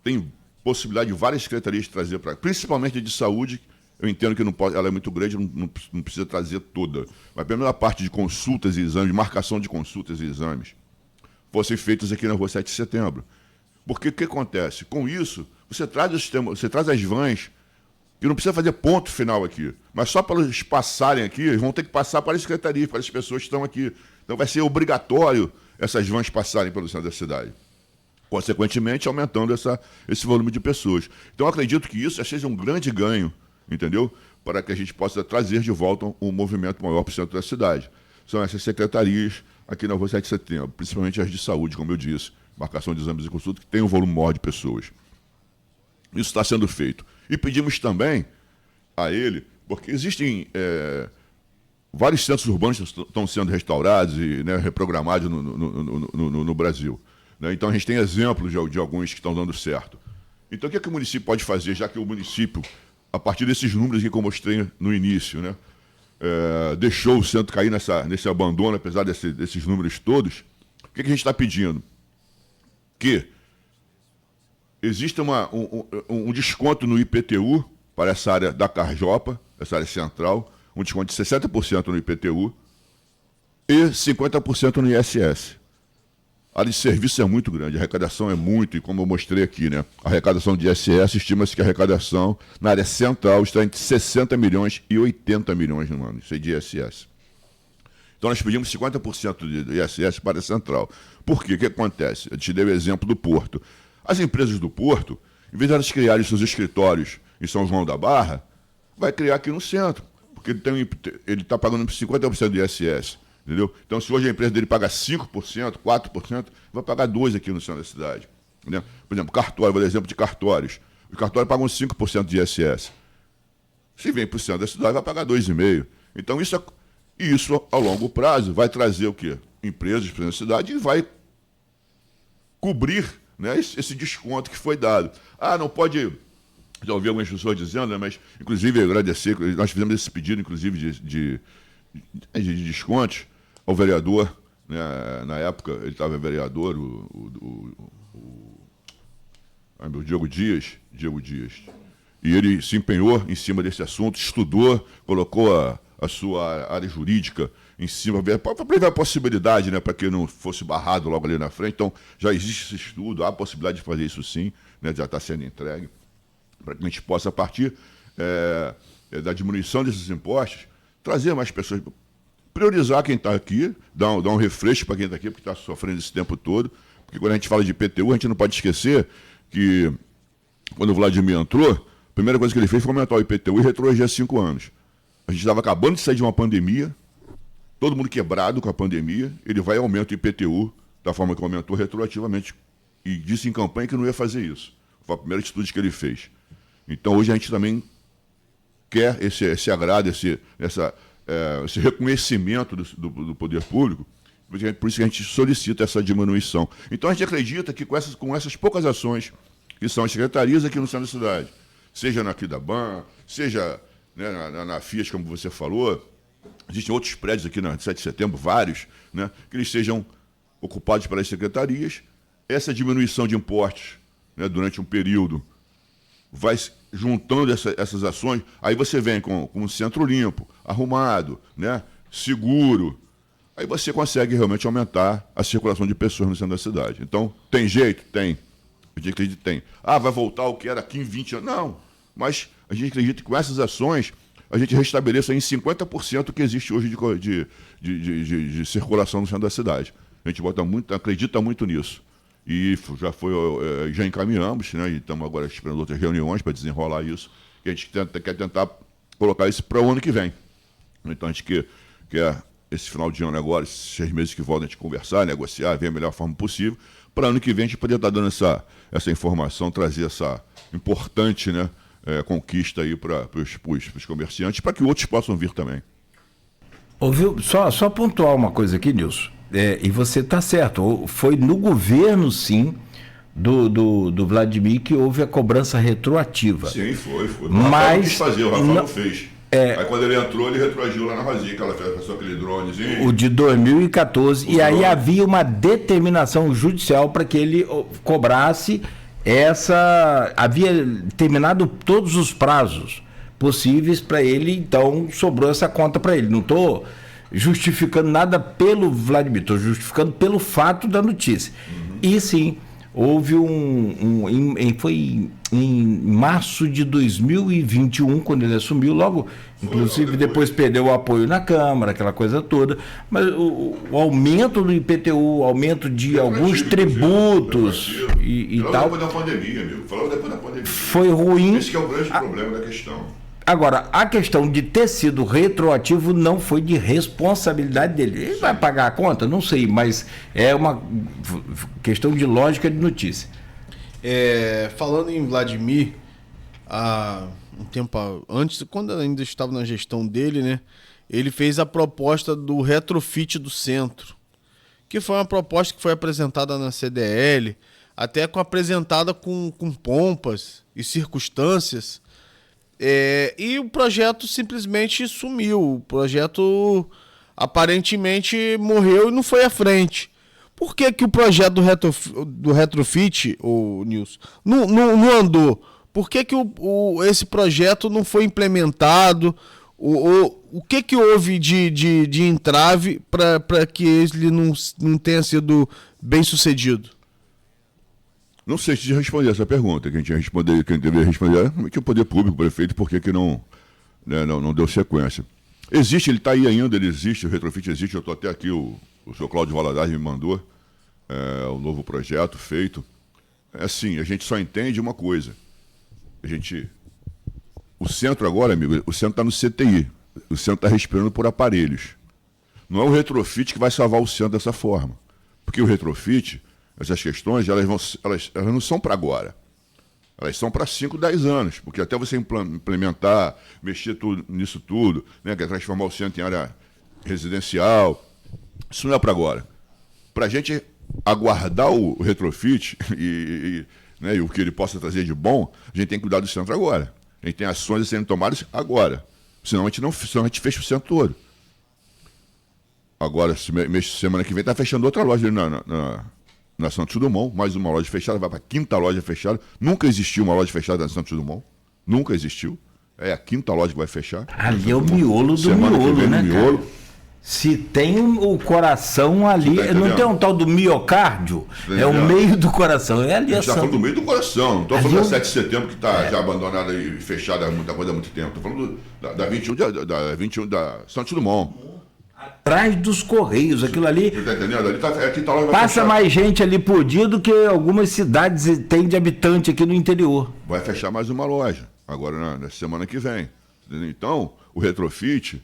Tem possibilidade de várias secretarias de trazer para, principalmente de saúde. Eu entendo que não pode, ela é muito grande, não precisa trazer toda. Mas pelo menos a parte de consultas e exames, marcação de consultas e exames, fossem feitas aqui na Rua 7 de Setembro. Porque o que acontece? Com isso, você traz as vans, que não precisa fazer ponto final aqui, mas só para eles passarem aqui, eles vão ter que passar para a secretaria, para as pessoas que estão aqui. Então vai ser obrigatório essas vans passarem pelo centro da cidade. Consequentemente, aumentando esse volume de pessoas. Então, eu acredito que isso já seja um grande ganho, entendeu? Para que a gente possa trazer de volta um movimento maior para o centro da cidade. São essas secretarias aqui na Rua 7 de Setembro, principalmente as de saúde, como eu disse, marcação de exames e consulta, que tem um volume maior de pessoas. Isso está sendo feito. E pedimos também a ele, porque existem vários centros urbanos que estão sendo restaurados e, né, reprogramados no Brasil. Né? Então a gente tem exemplos de alguns que estão dando certo. Então o que o município pode fazer, já que o município, a partir desses números que eu mostrei no início, né, deixou o centro cair nesse abandono, apesar desses números todos, o que a gente está pedindo? Que exista um desconto no IPTU para essa área da Carjopa, essa área central, um desconto de 60% no IPTU e 50% no ISS. A área de serviço é muito grande, a arrecadação é muito, e como eu mostrei aqui, né, a arrecadação de ISS, estima-se que a arrecadação na área central está entre 60 milhões e 80 milhões no ano, isso é de ISS. Então nós pedimos 50% de ISS para a central. Por quê? O que acontece? Eu te dei o exemplo do Porto. As empresas do Porto, em vez de elas criarem seus escritórios em São João da Barra, vai criar aqui no centro, porque ele está pagando 50% de ISS, entendeu? Então, se hoje a empresa dele paga 5%, 4%, vai pagar 2% aqui no centro da cidade. Entendeu? Por exemplo, cartório, vou dar exemplo de cartórios. Os cartórios pagam 5% de ISS. Se vem para o centro da cidade, vai pagar 2,5%. Então, isso, a longo prazo, vai trazer o quê? Empresas para a cidade e vai cobrir, né, esse desconto que foi dado. Não pode... Já ouvi algumas pessoas dizendo, né, mas, inclusive, agradecer, nós fizemos esse pedido, inclusive, de descontos ao vereador, né, na época, ele estava vereador, o Diego Dias, e ele se empenhou em cima desse assunto, estudou, colocou a sua área jurídica em cima, para prever a possibilidade, né, para que não fosse barrado logo ali na frente. Então, já existe esse estudo, há a possibilidade de fazer isso sim, né, já está sendo entregue, para que a gente possa, a partir da diminuição desses impostos, trazer mais pessoas, priorizar quem está aqui, dar um refresco para quem está aqui, porque está sofrendo esse tempo todo, porque quando a gente fala de IPTU, a gente não pode esquecer que, quando o Vladimir entrou, a primeira coisa que ele fez foi aumentar o IPTU e retroagir 5 anos. A gente estava acabando de sair de uma pandemia, todo mundo quebrado com a pandemia, ele vai e aumenta o IPTU da forma que aumentou retroativamente, e disse em campanha que não ia fazer isso. Foi a primeira atitude que ele fez. Então, hoje a gente também quer esse agrado, esse reconhecimento do poder público, por isso que a gente solicita essa diminuição. Então, a gente acredita que com essas poucas ações, que são as secretarias aqui no centro da cidade, seja na Quidaban, seja, né, na FIAS, como você falou, existem outros prédios aqui na 7 de setembro, vários, né, que eles sejam ocupados pelas secretarias. Essa diminuição de impostos, né, durante um período, vai juntando essas ações, aí você vem com um centro limpo, arrumado, né, seguro, aí você consegue realmente aumentar a circulação de pessoas no centro da cidade. Então, tem jeito? Tem. A gente acredita que tem. Vai voltar o que era aqui em 20 anos? Não, mas a gente acredita que com essas ações a gente restabeleça em 50% o que existe hoje de circulação no centro da cidade. A gente acredita muito nisso. E já encaminhamos, né, e estamos agora esperando outras reuniões para desenrolar isso, que a gente quer tentar colocar isso para o ano que vem. Então a gente quer esse final de ano agora, esses 6 meses que voltam, a gente conversar, negociar, ver a melhor forma possível, para ano que vem a gente poder estar dando essa informação, trazer essa importante, né, conquista aí para os comerciantes, para que outros possam vir também. Ouviu? Só pontuar uma coisa aqui, Nilson. E você está certo, foi no governo, sim, do Vladimir que houve a cobrança retroativa. Sim, foi. Mas o Rafael quis fazer, o Rafael não fez. Aí quando ele entrou, ele retroagiu lá na Rosinha, que ela fez aquele dronezinho. O de 2014, e aí havia uma determinação judicial para que ele cobrasse havia terminado todos os prazos possíveis para ele, então sobrou essa conta para ele. Não estou justificando nada pelo Vladimir, estou justificando pelo fato da notícia. E sim, houve foi em março de 2021, quando ele assumiu, logo, inclusive depois perdeu o apoio na Câmara, aquela coisa toda, mas o aumento do IPTU, o aumento de alguns tributos e tal... Depois da pandemia, amigo. Falava depois da pandemia. Foi ruim. Esse que é o grande problema da questão. Agora, a questão de ter sido retroativo não foi de responsabilidade dele. Ele vai pagar a conta? Não sei, mas é uma questão de lógica de notícia. Falando em Vladimir, há um tempo antes, quando ainda estava na gestão dele, né, ele fez a proposta do retrofit do centro, que foi uma proposta que foi apresentada na CDL, até apresentada com pompas e circunstâncias. E o projeto simplesmente sumiu. O projeto aparentemente morreu e não foi à frente. Por que o projeto do retrofit, Nilson, não andou? Por que esse projeto não foi implementado? O que houve de entrave para que ele não tenha sido bem sucedido? Não sei se responder essa pergunta. Quem deveria responder é o poder público, o prefeito, por que não deu sequência. Existe, ele está aí ainda, ele existe, o retrofit existe. Eu estou até aqui, o senhor Cláudio Valadares me mandou o novo projeto feito. Assim, a gente só entende uma coisa. O centro agora, amigo, o centro está no CTI. O centro está respirando por aparelhos. Não é o retrofit que vai salvar o centro dessa forma. Porque o retrofit... Essas questões, elas não são para agora. Elas são para 5, 10 anos, porque até você implementar, mexer nisso tudo, né, que é transformar o centro em área residencial, isso não é para agora. Para a gente aguardar o retrofit né, e o que ele possa trazer de bom, a gente tem que cuidar do centro agora. A gente tem ações a serem tomadas agora. Senão a gente fecha o centro todo. Agora, semana que vem, está fechando outra loja ali na Santos Dumont, mais uma loja fechada, vai para a 5ª loja fechada. Nunca existiu uma loja fechada na Santos Dumont. Nunca existiu. É a 5ª loja que vai fechar. Ali é o miolo do miolo, né, miolo. Cara? Se tem o coração ali, tá não tem um tal do miocárdio, é o meio do coração. É ali a gente está falando do meio do coração, não estou falando da 7 de setembro que está já abandonada e fechada muita coisa há muito tempo. Estou falando da 21 da Santos Dumont. Atrás dos Correios, aquilo ali. Tá entendendo? Ali tá lá, passa mais gente ali por dia do que algumas cidades têm de habitante aqui no interior. Vai fechar mais uma loja, agora na semana que vem. Entendeu? Então, o retrofit,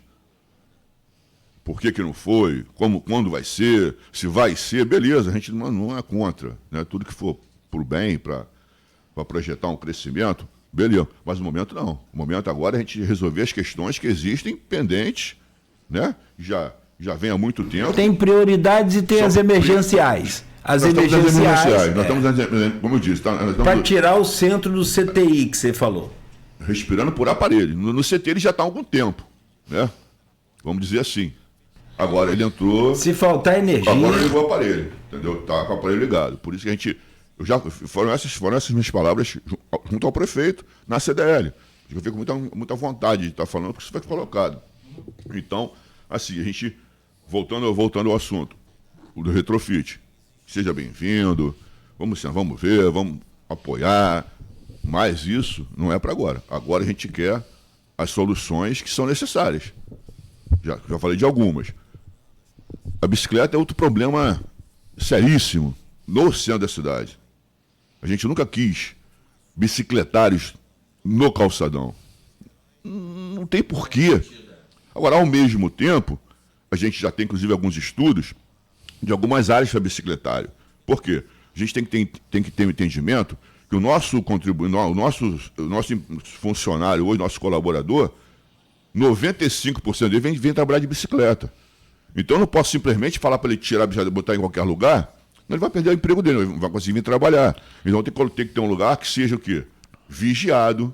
por que não foi, quando vai ser, se vai ser, beleza, a gente não é contra. Né? Tudo que for pro bem, para projetar um crescimento, beleza. Mas no momento não. O momento agora é a gente resolver as questões que existem pendentes, né? Já vem há muito tempo. Tem prioridades e tem as emergenciais. As emergenciais. Nós estamos, como eu disse, para tirar o centro do CTI que você falou. Respirando por aparelho. No CTI ele já está há algum tempo, né? Vamos dizer assim. Agora ele entrou. Se faltar energia. Agora ligou o aparelho, entendeu? Tá com o aparelho ligado. Por isso que a gente. Foram essas minhas palavras junto ao prefeito na CDL. Eu fico com muita vontade de estar falando, porque isso foi colocado. Então, assim, a gente. Voltando ao assunto do retrofit. Seja bem-vindo. Vamos ver, vamos apoiar. Mas isso não é para agora. Agora a gente quer as soluções que são necessárias. Já falei de algumas. A bicicleta é outro problema seríssimo no centro da cidade. A gente nunca quis bicicletários no calçadão. Não tem porquê. Agora, ao mesmo tempo, a gente já tem, inclusive, alguns estudos de algumas áreas para bicicletário. Por quê? A gente tem que ter um entendimento que o nosso funcionário, hoje, nosso colaborador, 95% dele vem trabalhar de bicicleta. Então eu não posso simplesmente falar para ele tirar a bicicleta e botar em qualquer lugar, ele vai perder o emprego dele, não vai conseguir vir trabalhar. Então tem que ter um lugar que seja o quê? Vigiado,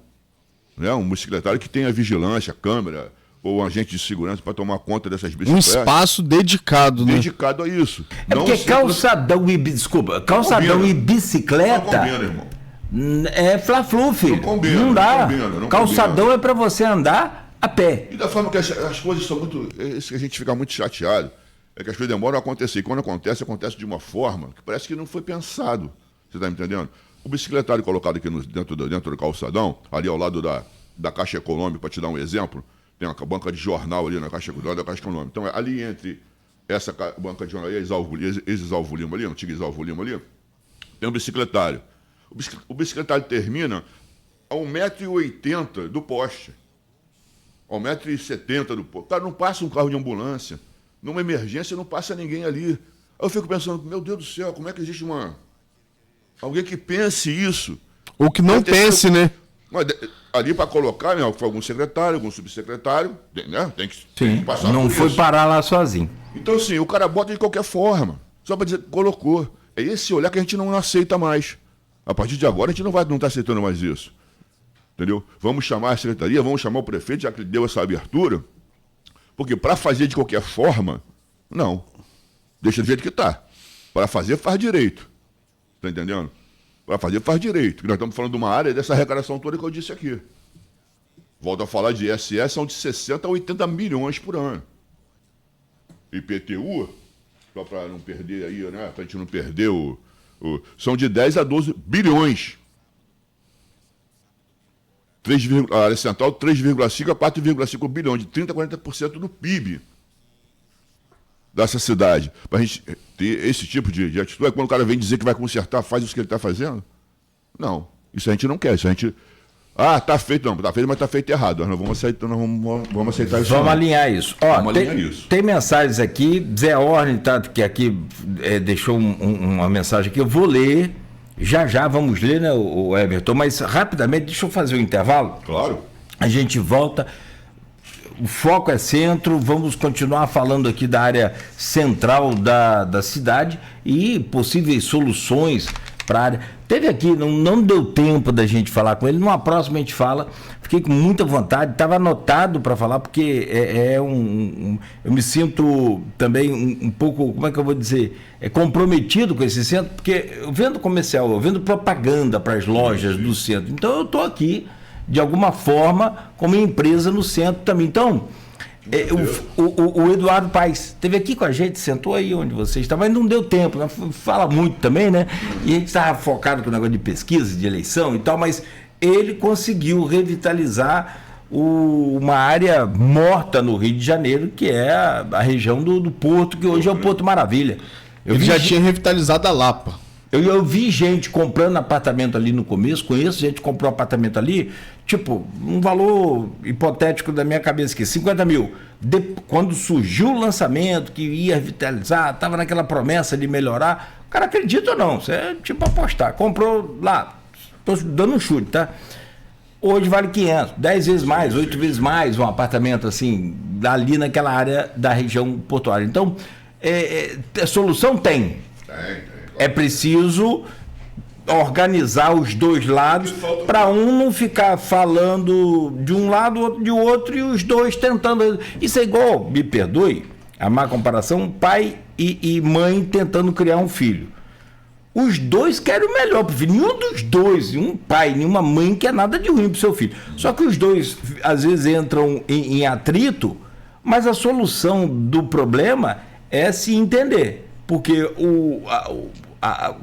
né? Um bicicletário que tenha vigilância, câmera, ou um agente de segurança para tomar conta dessas bicicletas. Um espaço dedicado, né? Dedicado a isso. É não porque calçadão e bicicleta... Não combina, irmão. É fla-flu, filho. Não combina. Não dá. Não calçadão combina. É para você andar a pé. E da forma que as coisas são muito... Isso que a gente fica muito chateado. É que as coisas demoram a acontecer. E quando acontece de uma forma que parece que não foi pensado. Você está me entendendo? O bicicletário colocado aqui dentro do calçadão, ali ao lado da Caixa Econômica, para te dar um exemplo, tem uma banca de jornal ali na Caixa Econômica. Então, ali entre essa banca de jornal e Exalvo Lima ali, antiga Exalvo Lima ali, tem um bicicletário. O bicicletário termina a 1,80 m do poste. A 1,70 m do poste. Cara, não passa um carro de ambulância. Numa emergência não passa ninguém ali. Aí eu fico pensando, meu Deus do céu, como é que existe alguém que pense isso? Ou que não pense, né? Mas, ali para colocar, né, algum secretário, algum subsecretário, né? Tem que passar não por foi isso. Parar lá sozinho. Então, assim, o cara bota de qualquer forma. Só para dizer que colocou. É esse olhar que a gente não aceita mais. A partir de agora, a gente não está aceitando mais isso. Entendeu? Vamos chamar a secretaria, vamos chamar o prefeito, já que ele deu essa abertura. Porque para fazer de qualquer forma, não. Deixa do jeito que está. Para fazer, faz direito. Está entendendo? Para fazer, faz direito. Nós estamos falando de uma área dessa arrecadação toda que eu disse aqui. Volto a falar de ISS, são de 60 a 80 milhões por ano. IPTU, só para não perder aí, né? Para a gente não perder são de 10 a 12 bilhões. A área central, 3,5 a 4,5 bilhões, de 30% a 40% do PIB dessa cidade. Para a gente ter esse tipo de atitude, é quando o cara vem dizer que vai consertar, faz isso que ele está fazendo. Não, isso a gente não quer. Isso a gente. Tá feito, não, tá feito, mas tá feito errado. Nós não vamos aceitar isso. Vamos alinhar isso. Tem mensagens aqui, Zé Orne, que aqui deixou uma mensagem aqui, eu vou ler Já vamos ler, né, o Everton, mas rapidamente, deixa eu fazer um intervalo. Claro. A gente volta. O foco é centro, vamos continuar falando aqui da área central da cidade e possíveis soluções para a área. Teve aqui, não deu tempo da gente falar com ele, numa próxima a gente fala, fiquei com muita vontade, estava anotado para falar, porque eu me sinto também um pouco, como é que eu vou dizer, comprometido com esse centro, porque eu vendo comercial, eu vendo propaganda para as lojas do centro, então eu estou aqui, de alguma forma, como empresa no centro também. Então, o Eduardo Paes esteve aqui com a gente, sentou aí onde você está, mas não deu tempo, né? Fala muito também, né? E a gente estava focado com o negócio de pesquisa, de eleição e tal, mas ele conseguiu revitalizar uma área morta no Rio de Janeiro, que é a região do Porto, que hoje é o Porto Maravilha. Ele já tinha revitalizado a Lapa. Eu vi gente comprando apartamento ali no começo, conheço gente que comprou apartamento ali, tipo, um valor hipotético da minha cabeça aqui, 50 mil. Quando surgiu o lançamento, que ia revitalizar, estava naquela promessa de melhorar, o cara acredita ou não, você é tipo apostar, comprou lá, estou dando um chute, tá? Hoje vale 500, 10 vezes mais, 8 vezes mais um apartamento assim, ali naquela área da região portuária. Então, solução tem. É preciso organizar os dois lados para um não ficar falando de um lado, outro de outro e os dois tentando. Isso é igual, me perdoe, a má comparação, pai e mãe tentando criar um filho. Os dois querem o melhor para o filho. Nenhum dos dois, um pai, nenhuma mãe quer nada de ruim para o seu filho. Só que os dois, às vezes, entram em atrito, mas a solução do problema é se entender. Porque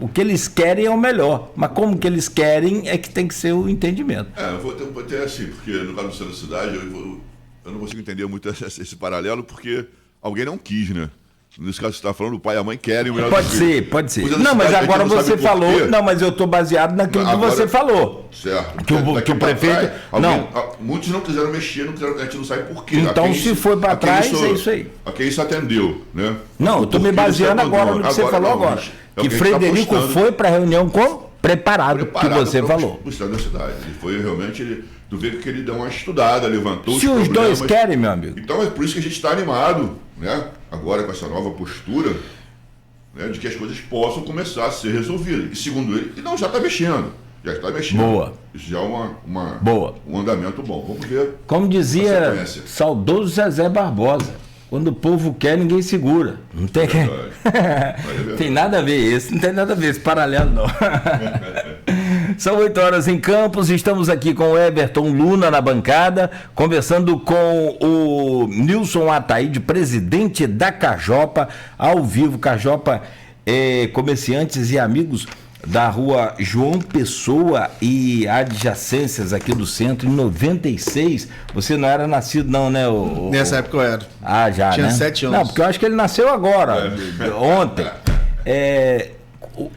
o que eles querem é o melhor, mas como que eles querem é que tem que ser o entendimento. Eu vou ter assim, porque no caso do centro da cidade, eu não consigo entender muito esse paralelo, porque alguém não quis, né? Nesse caso, você está falando, o pai e a mãe querem o melhor do filho. Pode ser. Não, mas agora você falou. Não, mas eu estou baseado naquilo que você falou. Certo. Que o prefeito. Muitos não quiseram mexer, a gente não sabe por quê. Então, se foi para trás, é isso aí. A quem isso atendeu, né? Não, eu estou me baseando agora no que você falou agora. Que Frederico foi para a reunião preparado, que você falou. O estado da cidade. Ele foi realmente. Tu vê que ele deu uma estudada, levantou se os dois querem, meu amigo. Então é por isso que a gente está animado, né? Agora com essa nova postura, né? De que as coisas possam começar a ser resolvidas. E segundo ele, já está mexendo. Já está mexendo. Boa. Isso já é Boa. Um andamento bom. Vamos ver. Como dizia saudoso Zezé Barbosa, quando o povo quer, ninguém segura. Não tem tem nada a ver isso, não tem nada a ver esse paralelo, não. São 8 horas em Campos, estamos aqui com o Everton Luna na bancada, conversando com o Nilson Ataíde, presidente da Cajopa, ao vivo. Cajopa comerciantes e amigos da rua João Pessoa e adjacências aqui do centro, em 96. Você não era nascido não, né? Nessa época eu era. Ah, já, tinha, né? 7 anos. Não, porque eu acho que ele nasceu agora, ontem.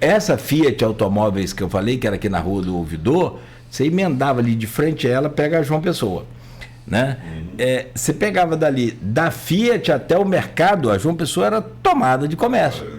Essa Fiat Automóveis que eu falei, que era aqui na rua do Ouvidor, você emendava ali de frente a ela, pega a João Pessoa, né? Você pegava dali, da Fiat até o mercado, a João Pessoa era tomada de comércio.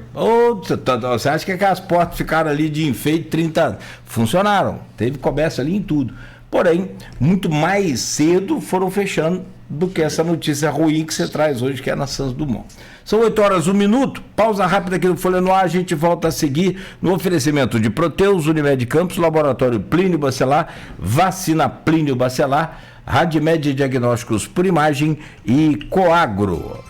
Você acha que aquelas portas ficaram ali de enfeite 30 anos? Funcionaram, teve comércio ali em tudo. Porém, muito mais cedo foram fechando do que essa notícia ruim que você traz hoje, que é na Santos Dumont. São 8 horas, 1 minuto, pausa rápida aqui no Folha no Ar, a gente volta a seguir no oferecimento de Proteus, Unimed Campos, Laboratório Plínio Bacelar, Vacina Plínio Bacelar, Radmed Diagnósticos por Imagem e Coagro.